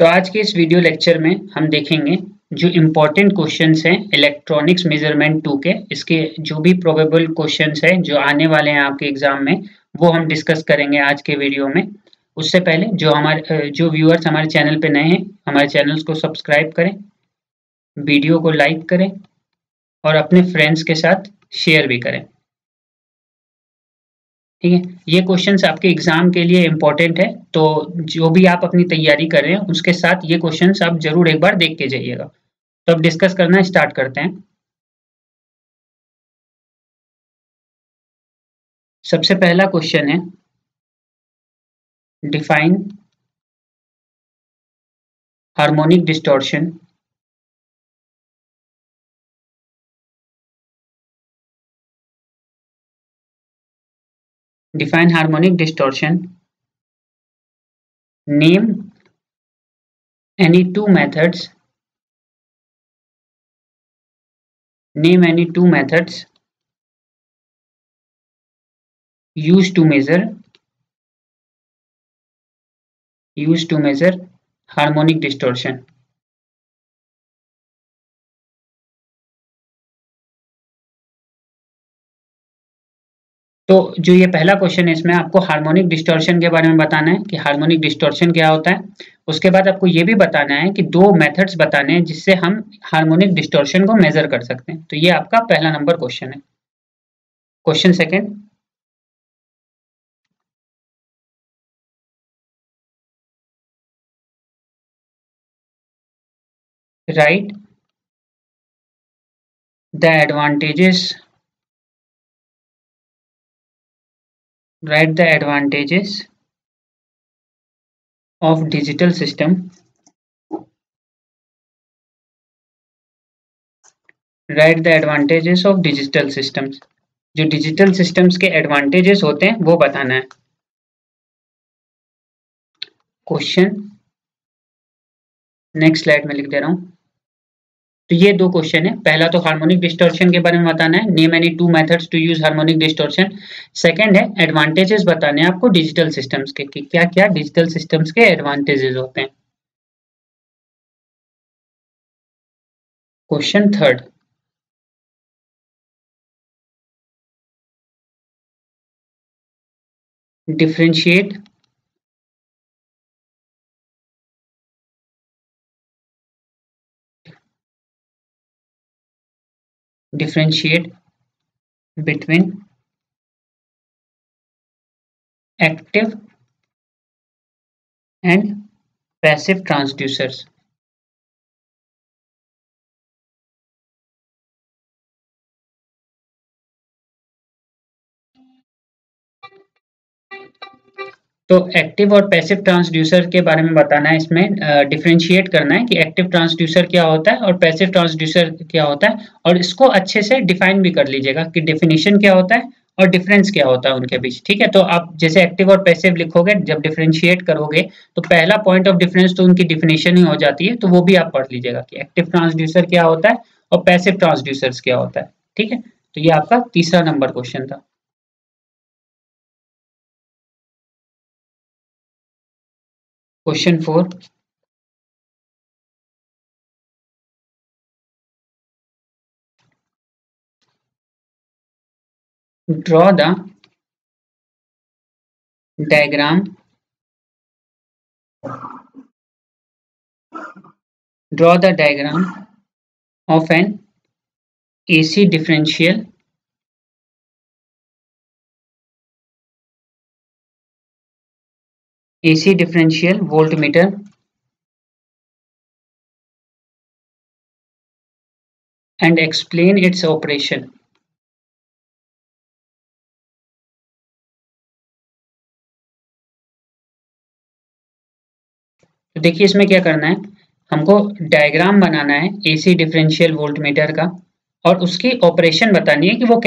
तो आज के इस वीडियो लेक्चर में हम देखेंगे जो इम्पोर्टेंट क्वेश्चंस हैं इलेक्ट्रॉनिक्स मेजरमेंट 2 के, इसके जो भी प्रोबेबल क्वेश्चंस हैं जो आने वाले हैं आपके एग्जाम में, वो हम डिस्कस करेंगे आज के वीडियो में। उससे पहले जो व्यूअर्स हमारे चैनल पे नए हैं, हमारे चैनल्स को सब्सक्राइब करें, वीडियो को लाइक करें और अपने फ्रेंड्स के साथ शेयर भी करें। ठीक है, ये क्वेश्चंस आपके एग्जाम के लिए इम्पोर्टेंट है, तो जो भी आप अपनी तैयारी कर रहे हैं उसके साथ ये क्वेश्चंस आप जरूर एक बार देख के जाइएगा। तो अब डिस्कस करना स्टार्ट करते हैं। सबसे पहला क्वेश्चन है, define harmonic distortion define harmonic distortion, name any two methods used to measure harmonic distortion। तो जो ये पहला क्वेश्चन है, इसमें आपको हार्मोनिक डिस्टॉर्शन के बारे में बताना है कि हार्मोनिक डिस्टॉर्शन क्या होता है। उसके बाद आपको ये भी बताना है कि दो मेथड्स बताने हैं जिससे हम हार्मोनिक डिस्टॉर्शन को मेजर कर सकते हैं। तो ये आपका पहला नंबर क्वेश्चन है। Question second, right the advantages of digital system write the advantages of digital systems। जो डिजिटल सिस्टम्स के एडवांटेजेस होते हैं वो बताना है। क्वेश्चन नेक्स्ट स्लाइड में लिख दे रहा हूं। तो ये दो क्वेश्चन है। पहला तो हार्मोनिक डिस्टॉर्शन के बारे में बताना है, name any two methods to use harmonic distortion. Second है एडवांटेजेस बताने हैं आपको डिजिटल सिस्टम्स के, कि क्या क्या डिजिटल सिस्टम्स के एडवांटेजेस होते हैं। Question third, differentiate between active and passive transducers। तो एक्टिव और पैसिव ट्रांसड्यूसर के बारे में बताना है। इसमें डिफरेंशिएट करना है कि एक्टिव ट्रांसड्यूसर क्या होता है और पैसिव ट्रांसड्यूसर क्या होता है, और इसको अच्छे से डिफाइन भी कर लीजिएगा कि डेफिनेशन क्या होता है और डिफरेंस क्या होता है उनके बीच। ठीक है, तो आप जैसे एक्टिव और पैसिव लिखोगे, जब डिफरेंशिएट करोगे तो पहला पॉइंट ऑफ डिफरेंस तो उनकी डिफिनेशन ही हो जाती है, तो वो भी आप पढ़ लीजिएगा कि एक्टिव ट्रांसड्यूसर क्या होता है और पैसिव ट्रांसड्यूसर्स क्या होता है। ठीक है, तो ये आपका तीसरा नंबर क्वेश्चन था। Question 4, draw the diagram of an AC differential voltmeter and explain its operation। तो देखिए इसमें क्या करना है, हमको डायग्राम बनाना है एसी डिफरेंशियल वोल्टमीटर का, और उसकी ऑपरेशन बतानी है कि वो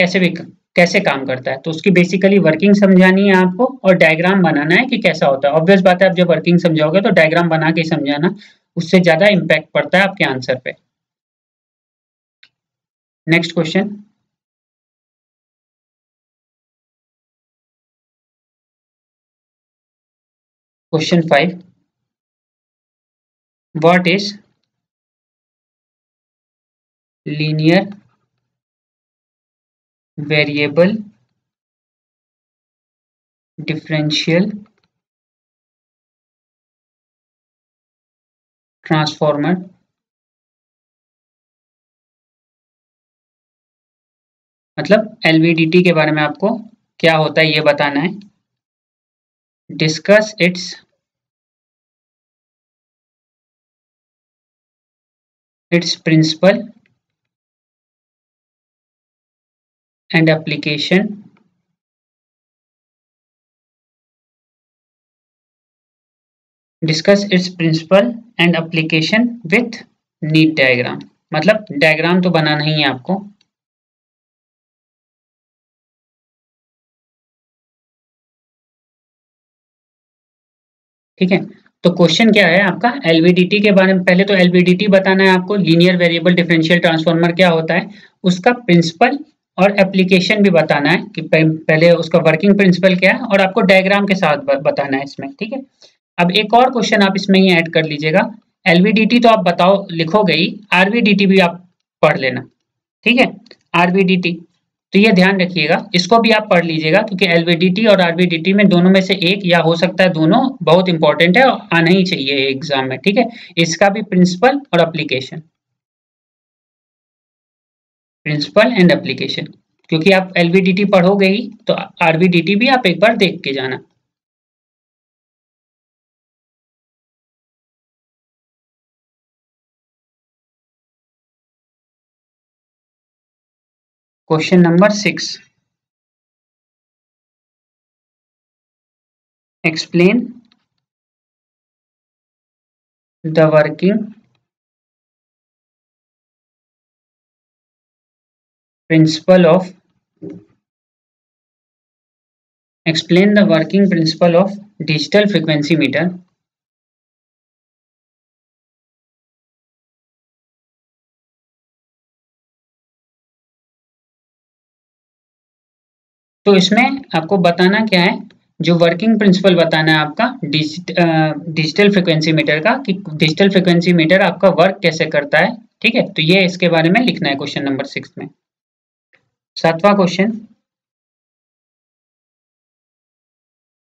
कैसे काम करता है। तो उसकी बेसिकली वर्किंग समझानी है आपको और डायग्राम बनाना है कि कैसा होता है। ऑब्वियस बात है, आप जब वर्किंग समझाओगे तो डायग्राम बना के समझाना, उससे ज्यादा इम्पैक्ट पड़ता है आपके आंसर पे। Next question, question 5, what is linear variable differential transformer. मतलब एलवीडीटी के बारे में आपको क्या होता है ये बताना है। Discuss its principle and application. Discuss its principle and application with neat diagram. मतलब डायग्राम तो बनाना ही है आपको। ठीक है, तो क्वेश्चन क्या है आपका, एलवीडीटी के बारे में। पहले तो एलवीडीटी बताना है आपको, लीनियर वेरिएबल डिफरेंशियल ट्रांसफॉर्मर क्या होता है, उसका प्रिंसिपल और एप्लीकेशन भी बताना है कि पहले उसका वर्किंग प्रिंसिपल क्या है, और आपको डायग्राम के साथ बताना है इसमें। ठीक है, अब एक और क्वेश्चन आप इसमें ही ऐड कर लीजिएगा। एलवीडीटी तो आप बताओ लिखोगे ही, आरवीडीटी भी आप पढ़ लेना। ठीक है, आरवीडीटी तो ये ध्यान रखिएगा, इसको भी आप पढ़ लीजिएगा, क्योंकि एलवीडीटी और आरवीडीटी में दोनों में से एक या हो सकता है दोनों, बहुत इंपॉर्टेंट है और आना ही चाहिए एग्जाम में। ठीक है, इसका भी प्रिंसिपल और एप्लीकेशन, प्रिंसिपल एंड एप्लीकेशन, क्योंकि आप एलवीडीटी पढ़ोगे ही तो आरवीडीटी भी आप एक बार देख के जाना। Question number 6, explain the working principle of explain the working principle of digital frequency meter. तो इसमें आपको बताना क्या है, जो वर्किंग प्रिंसिपल बताना है आपका डिजिटल फ्रीक्वेंसी मीटर का, कि डिजिटल फ्रीक्वेंसी मीटर आपका वर्क कैसे करता है। ठीक है, तो ये इसके बारे में लिखना है क्वेश्चन नंबर 6 में। 7वां क्वेश्चन,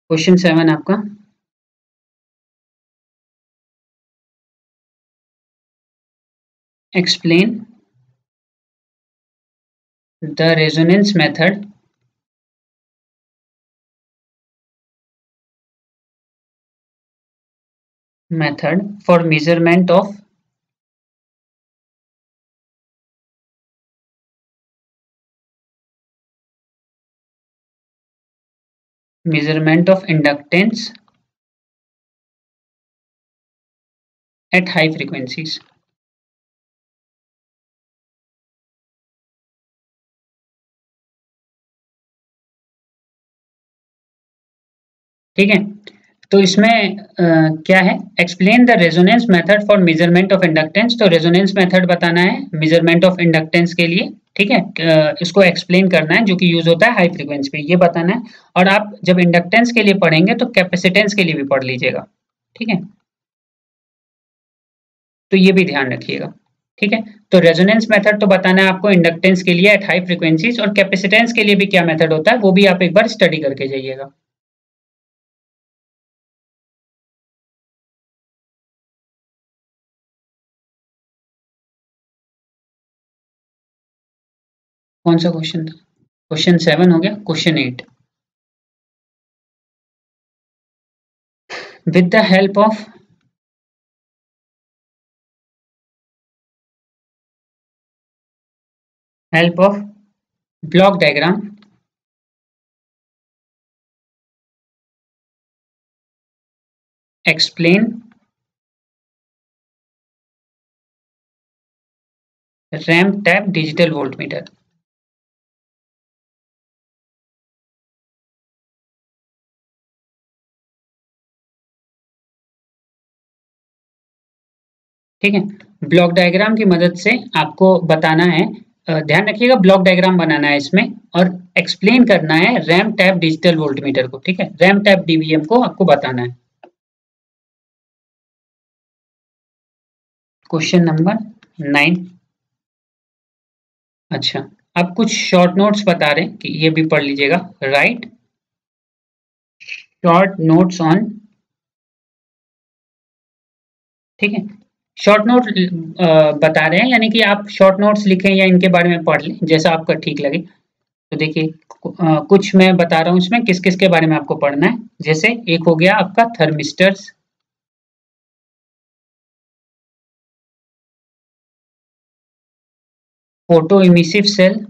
क्वेश्चन 7 आपका, explain the resonance method for measurement of inductance at high frequencies. ठीक है, तो इसमें क्या है, explain the resonance method for measurement of inductance. तो रेजोनेंस मेथड बताना है मेजरमेंट ऑफ इंडक्टेंस के लिए। ठीक है, इसको एक्सप्लेन करना है, जो कि यूज होता है हाई फ्रीक्वेंसी पे, ये बताना है। और आप जब इंडक्टेंस के लिए पढ़ेंगे तो कैपेसिटेंस के लिए भी पढ़ लीजिएगा। ठीक है, तो ये भी ध्यान रखिएगा। ठीक है, तो रेजोनेंस मेथड तो बताना है आपको इंडक्टेंस के लिए एट हाई फ्रीक्वेंसीज, और कैपेसिटेंस के लिए भी क्या मेथड होता है वो भी आप एक बार स्टडी करके जाइएगा। कौन सा क्वेश्चन था? क्वेश्चन 7 हो गया। Question 8, with the help of block diagram, explain ramp tap digital voltmeter. ठीक है, ब्लॉक डायग्राम की मदद से आपको बताना है, ध्यान रखिएगा ब्लॉक डायग्राम बनाना है इसमें, और एक्सप्लेन करना है रैंप टैप डिजिटल वोल्टमीटर को। ठीक है, रैंप टैप डीवीएम को आपको बताना है। Question number 9। अच्छा, अब कुछ शॉर्ट नोट्स बता रहे हैं कि ये भी पढ़ लीजिएगा। राइट शॉर्ट नोट्स ऑन, ठीक है, शॉर्ट नोट बता रहे हैं, यानी कि आप शॉर्ट नोट्स लिखें या इनके बारे में पढ़ लें जैसा आपका ठीक लगे। तो देखिए कुछ मैं बता रहा हूँ इसमें किस किस के बारे में आपको पढ़ना है। जैसे एक हो गया आपका thermistors, photo emissive cell,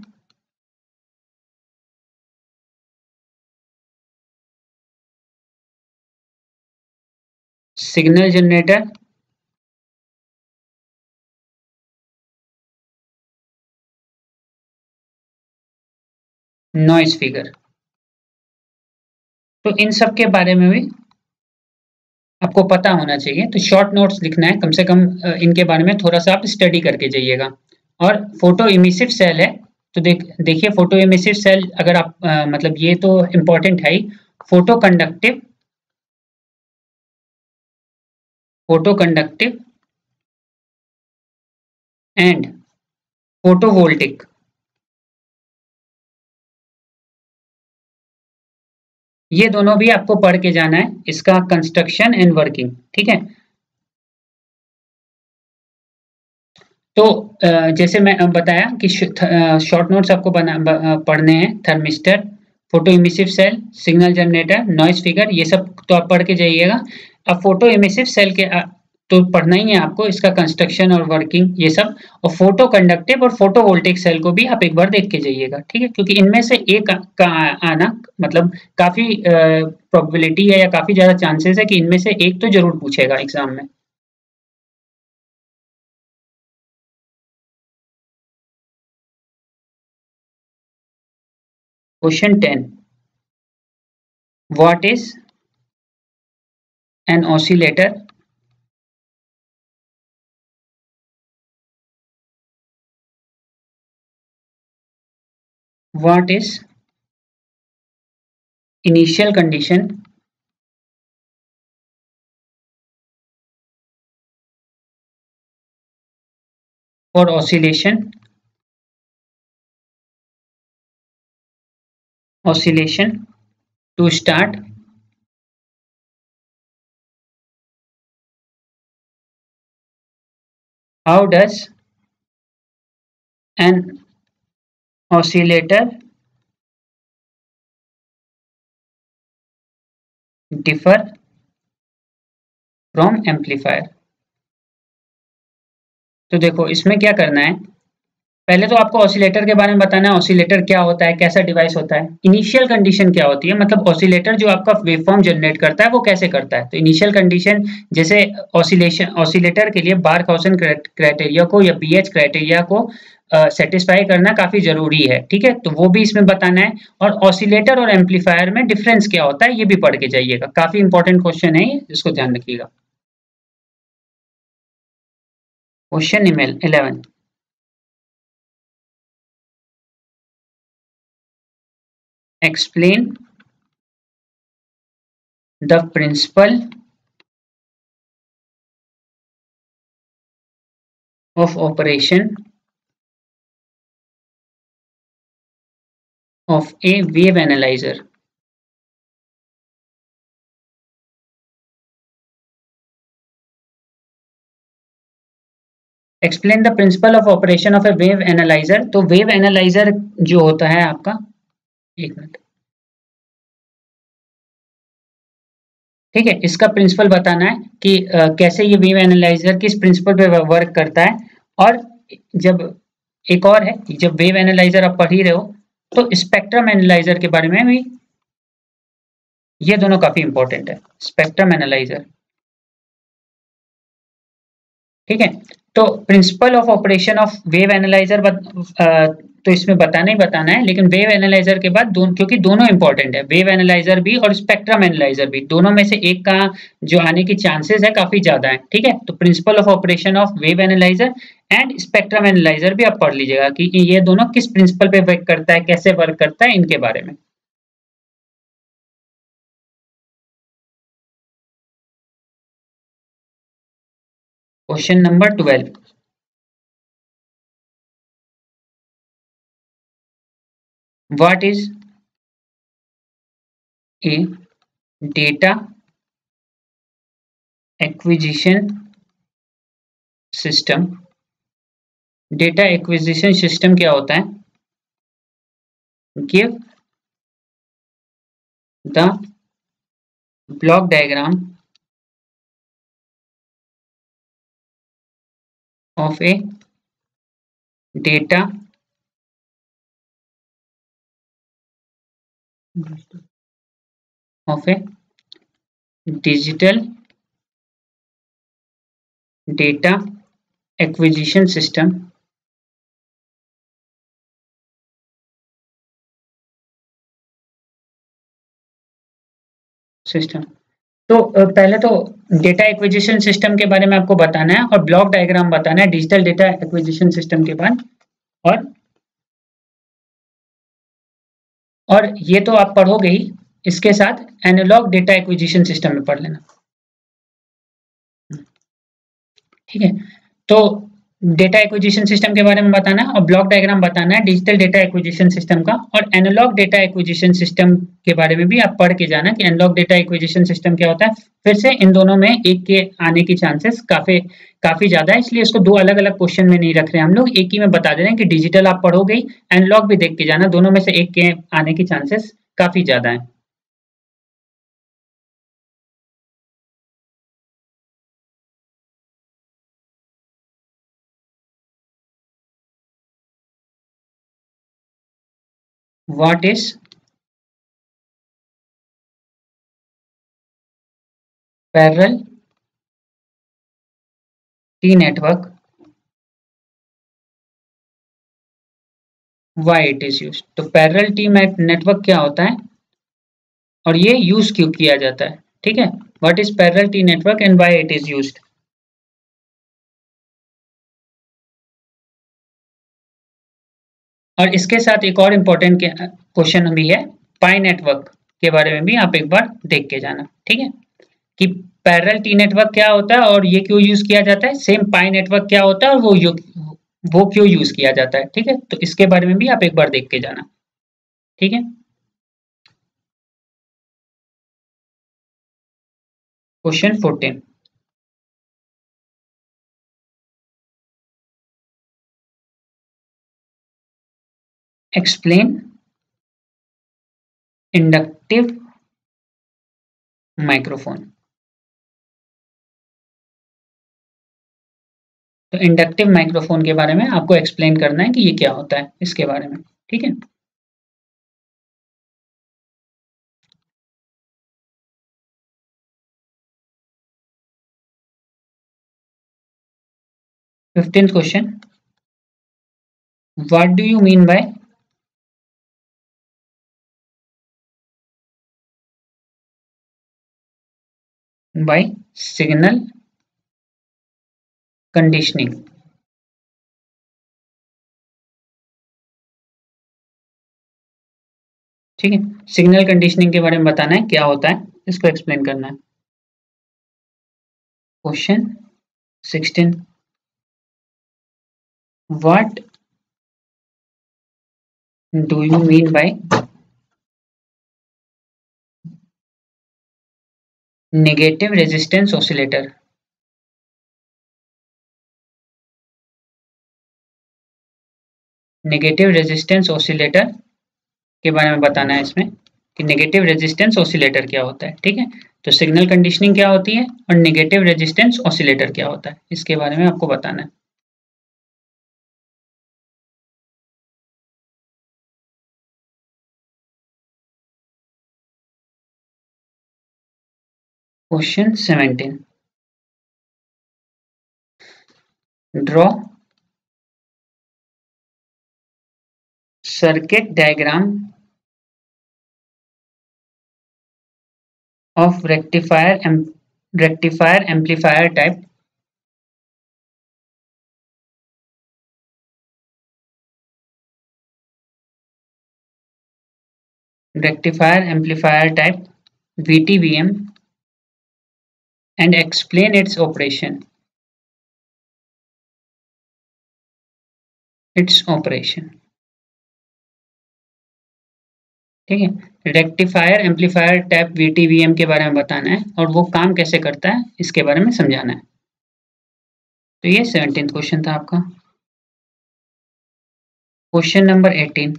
signal generator, noise figure. तो इन सब के बारे में भी आपको पता होना चाहिए। तो शॉर्ट नोट्स लिखना है कम से कम, इनके बारे में थोड़ा सा आप स्टडी करके जाइएगा। और फोटो इमिसिव सेल है, तो देखिए फोटो इमिसिव सेल अगर आप मतलब ये तो इम्पोर्टेंट है ही। Photo conductive, photo conductive and photovoltaic, ये दोनों भी आपको पढ़ के जाना है, इसका कंस्ट्रक्शन एंड वर्किंग, ठीक है। तो जैसे मैं बताया कि शॉर्ट नोट्स आपको पढ़ने हैं। Thermistor, photo emissive cell, signal generator, noise figure, ये सब तो आप पढ़ के जाइएगा। अब फोटो इमिसिव सेल के तो पढ़ना ही है आपको, इसका कंस्ट्रक्शन और वर्किंग ये सब। और फोटो कंडक्टिव और फोटो वोल्टिक सेल को भी आप एक बार देख के जाइएगा, ठीक है, क्योंकि इनमें से एक का आना मतलब काफी प्रोबेबिलिटी है या काफी ज्यादा चांसेस है कि इनमें से एक तो जरूर पूछेगा एग्जाम में। Question 10, what is an oscillator? What is initial condition for oscillation to start? How does an oscillator differ from amplifier? तो देखो इसमें क्या करना है, पहले तो आपको ऑसिलेटर के बारे में बताना है। ऑसिलेटर क्या होता है, कैसा डिवाइस होता है। इनिशियल कंडीशन क्या होती है, मतलब ऑसिलेटर जो आपका वेवफॉर्म जनरेट करता है वो कैसे करता है। तो इनिशियल कंडीशन जैसे ऑसिलेशन, ऑसिलेटर के लिए बार्कहाउसेन क्राइटेरिया को या बीएच क्राइटेरिया को सेटिस्फाई करना काफी जरूरी है, ठीक है। तो वो भी इसमें बताना है। और ऑसिलेटर और एम्पलीफायर में डिफरेंस क्या होता है ये भी पढ़ के जाइएगा, काफी इंपॉर्टेंट क्वेश्चन है ये, इसको ध्यान रखिएगा। Question 11, explain the principle of operation of a wave analyzer. Explain the principle of operation of A wave analyser. तो वेव एनालाइजर जो होता है आपका, एक मिनट, ठीक है, इसका प्रिंसिपल बताना है कि कैसे ये वेव एनालाइजर किस प्रिंसिपल पे वर्क करता है। और जब एक और है, जब वेव एनालाइजर आप पढ़ ही रहे हो तो स्पेक्ट्रम एनालाइजर के बारे में भी, ये दोनों काफी इंपॉर्टेंट है। स्पेक्ट्रम एनालाइजर, ठीक है। तो principle of operation of wave analyser तो इसमें बताना ही बताना है, लेकिन वेव एनालाइजर के बाद क्योंकि दोनों इंपॉर्टेंट है, वेव एनालाइजर भी और स्पेक्ट्रम एनालाइजर भी, दोनों में से एक का जो आने की चांसेस है काफी ज्यादा है, ठीक है। तो principle of operation of wave analyser and spectrum analyser भी आप पढ़ लीजिएगा कि ये दोनों किस प्रिंसिपल पे वर्क करता है, कैसे वर्क करता है, इनके बारे में। Question number 12. What is a data acquisition system? Data acquisition system क्या होता है? Give the block diagram of A data of a digital data acquisition system तो पहले तो डेटा एक्विजिशन सिस्टम के बारे में आपको बताना है और ब्लॉक डायग्राम बताना है डिजिटल डेटा एक्विजिशन सिस्टम के बाद, और ये तो आप पढ़ोगे ही, इसके साथ एनालॉग डेटा एक्विजिशन सिस्टम में पढ़ लेना, ठीक है। तो डेटा एक्विजिशन सिस्टम के बारे में बताना है और ब्लॉक डायग्राम बताना है डिजिटल डेटा एक्विजिशन सिस्टम का, और एनालॉग डेटा एक्विजिशन सिस्टम के बारे में भी आप पढ़ के जाना कि एनालॉग डेटा एक्विजिशन सिस्टम क्या होता है। फिर से इन दोनों में एक के आने की चांसेस काफी ज्यादा है, इसलिए इसको दो अलग अलग क्वेश्चन में नहीं रख रहे हैं हम लोग, एक ही में बता दे रहे हैं कि डिजिटल आप पढ़ोगे ही, एनालॉग भी देख के जाना, दोनों में से एक के आने की चांसेस काफी ज्यादा है। What is parallel T network? Why it is used? तो parallel T network क्या होता है और ये यूज क्यों किया जाता है, ठीक है। What is parallel T network and why it is used? और इसके साथ एक और इम्पोर्टेंट क्वेश्चन भी है, पाई नेटवर्क के बारे में भी आप एक बार देख के जाना, ठीक है, कि पैरेलल टी नेटवर्क क्या होता है और ये क्यों यूज किया जाता है, सेम पाई नेटवर्क क्या होता है और वो क्यों यूज किया जाता है, ठीक है। तो इसके बारे में भी आप एक बार देख के जाना, ठीक है। क्वेश्चन 14. Explain inductive microphone. तो इंडक्टिव माइक्रोफोन के बारे में आपको एक्सप्लेन करना है कि ये क्या होता है इसके बारे में, ठीक है। Fifteenth question, what do you mean buy signal conditioning? ठीक है, सिग्नल कंडीशनिंग के बारे में बताना है क्या होता है, इसको एक्सप्लेन करना है। Question 16, what do you mean by negative resistance oscillator? Negative resistance oscillator के बारे में बताना है इसमें कि नेगेटिव रेजिस्टेंस ऑसिलेटर क्या होता है, ठीक है। तो सिग्नल कंडीशनिंग क्या होती है और नेगेटिव रेजिस्टेंस ऑसिलेटर क्या होता है, इसके बारे में आपको बताना है। Question 17, draw circuit diagram of rectifier amplifier type VTVM and explain its operation. Its operation. ठीक है, रेक्टिफायर, एम्पलीफायर, टैप, वीटीवीएम के बारे में बताना है और वो काम कैसे करता है इसके बारे में समझाना है। तो ये 17th क्वेश्चन था आपका। Question number 18,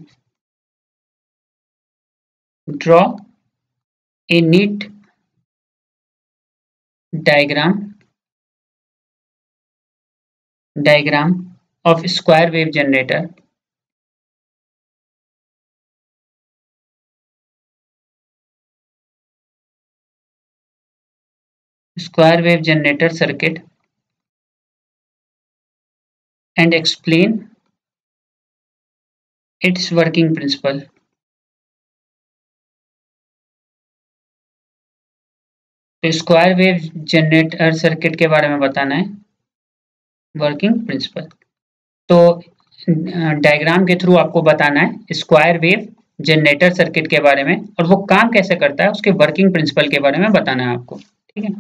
draw a NEET diagram of square wave generator circuit and explain its working principle। तो स्क्वायर वेव जनरेटर सर्किट के बारे में बताना है, वर्किंग प्रिंसिपल। तो डायग्राम के थ्रू आपको बताना है स्क्वायर वेव जनरेटर सर्किट के बारे में और वो काम कैसे करता है उसके वर्किंग प्रिंसिपल के बारे में बताना है आपको। ठीक है,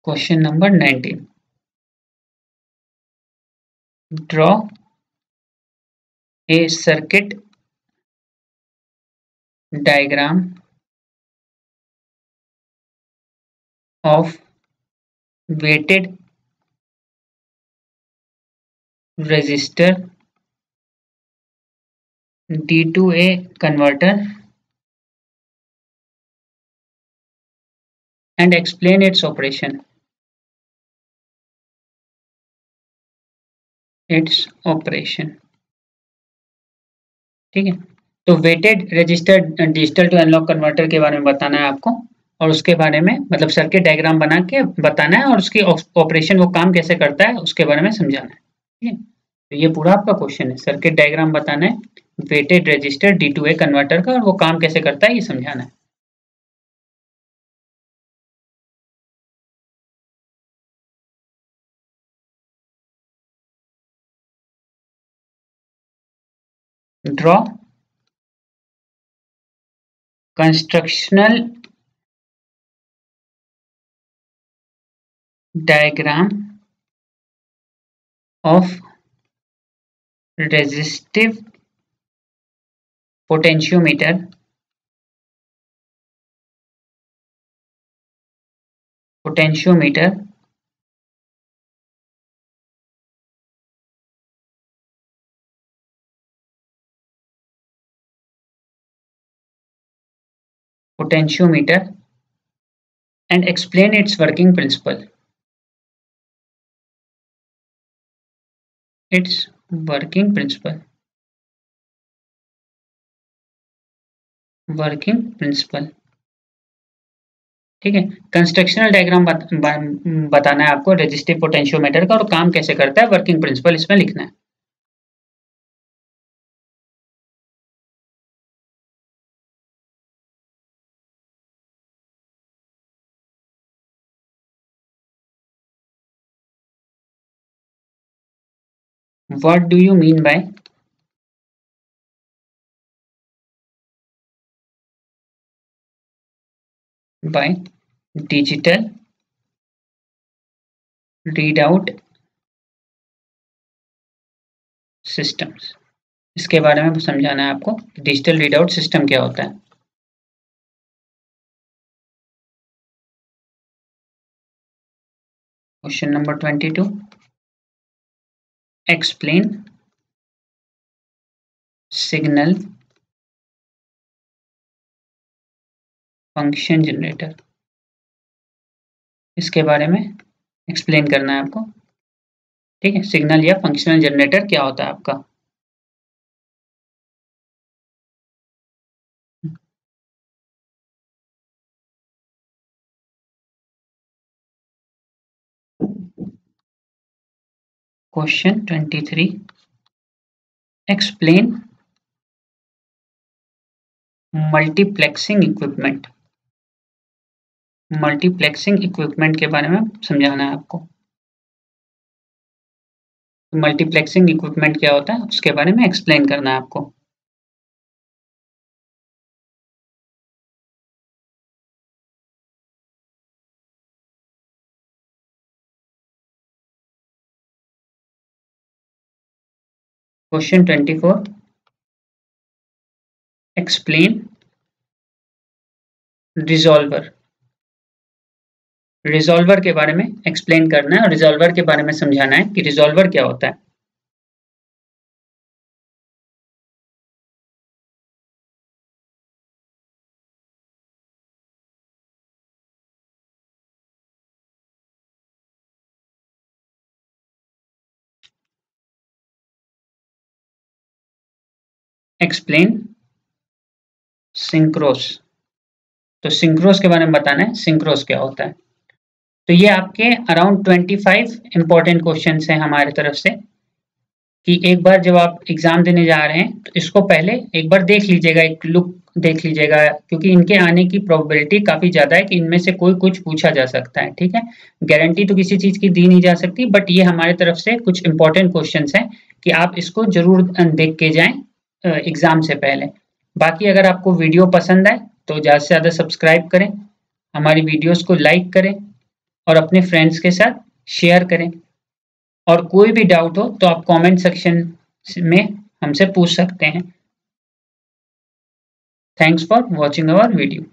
question number 19, draw a circuit diagram of weighted resistor D2A converter and explain its operation। ठीक है, तो weighted register digital to analogue converter के बारे में बताना है आपको और उसके बारे में मतलब सर्किट डायग्राम बना के बताना है और उसकी ऑपरेशन वो काम कैसे करता है उसके बारे में समझाना है। ठीक है, तो ये पूरा आपका क्वेश्चन है, सर्किट डायग्राम बताना है, वेटेड रजिस्टर D2A कन्वर्टर का और वो काम कैसे करता है ये समझाना है। Draw constructional diagram of resistive potentiometer and explain its working principle। Working principle. ठीक है, कंस्ट्रक्शनल डायग्राम बताना है आपको रेजिस्टिव पोटेंशियोमीटर का और काम कैसे करता है, वर्किंग प्रिंसिपल इसमें लिखना है। What do you mean by digital readout systems? इसके बारे में समझाना है आपको, डिजिटल रीडआउट सिस्टम क्या होता है। Question number 22, explain signal function generator. इसके बारे में एक्सप्लेन करना है आपको। ठीक है, सिग्नल या फंक्शनल जनरेटर क्या होता है आपका। Question 23, explain multiplexing equipment. Multiplexing equipment के बारे में समझाना है आपको। मल्टीप्लेक्सिंग इक्विपमेंट क्या होता है उसके बारे में एक्सप्लेन करना है आपको। Question 24, explain resolver. रिजॉल्वर के बारे में एक्सप्लेन करना है और रिजॉल्वर के बारे में समझाना है कि रिजॉल्वर क्या होता है। एक्सप्लेन सिंक्रोस। तो सिंक्रोस के बारे में बताना है, सिंक्रोस क्या होता है। तो ये आपके अराउंड 25 इंपॉर्टेंट क्वेश्चंस हैं हमारी तरफ से, कि एक बार जब आप एग्जाम देने जा रहे हैं तो इसको पहले एक बार देख लीजिएगा, एक लुक देख लीजिएगा, क्योंकि इनके आने की प्रोबेबिलिटी काफी ज्यादा है कि इनमें से कोई कुछ पूछा जा सकता है। ठीक है, गारंटी तो किसी चीज की दी नहीं जा सकती, बट ये हमारी तरफ से कुछ इंपॉर्टेंट क्वेश्चंस हैं कि आप इसको जरूर देख के जाएं एग्जाम से पहले। बाकी अगर आपको वीडियो पसंद आए तो ज़्यादा से ज़्यादा सब्सक्राइब करें, हमारी वीडियोस को लाइक करें और अपने फ्रेंड्स के साथ शेयर करें। और कोई भी डाउट हो तो आप कमेंट सेक्शन में हमसे पूछ सकते हैं। Thanks for watching our video.